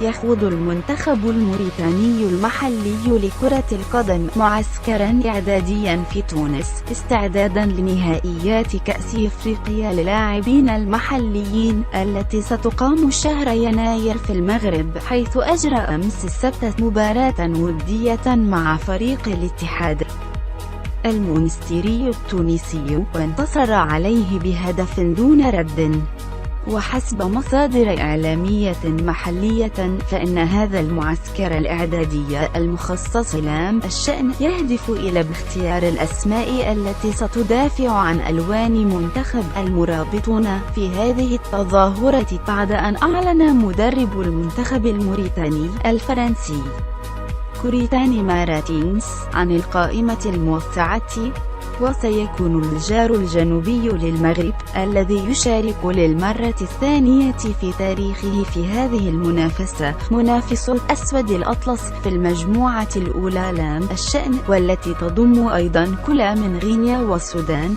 يخوض المنتخب الموريتاني المحلي لكرة القدم معسكرا إعداديا في تونس استعدادا لنهائيات كأس إفريقيا للاعبين المحليين التي ستقام شهر يناير في المغرب، حيث أجرى أمس السبت مباراة ودية مع فريق الاتحاد المونستيري التونسي وانتصر عليه بهدف دون رد. وحسب مصادر إعلامية محلية فإن هذا المعسكر الإعدادي المخصص لام الشأن يهدف إلى باختيار الأسماء التي ستدافع عن ألوان منتخب المرابطون في هذه التظاهرة، بعد أن أعلن مدرب المنتخب الموريتاني الفرنسي كوريتاني ماراتينز عن القائمة الموسعة. وسيكون الجار الجنوبي للمغرب الذي يشارك للمرة الثانية في تاريخه في هذه المنافسة منافس الأسود الأطلس في المجموعة الأولى لام الشأن، والتي تضم أيضا كل من غينيا والسودان.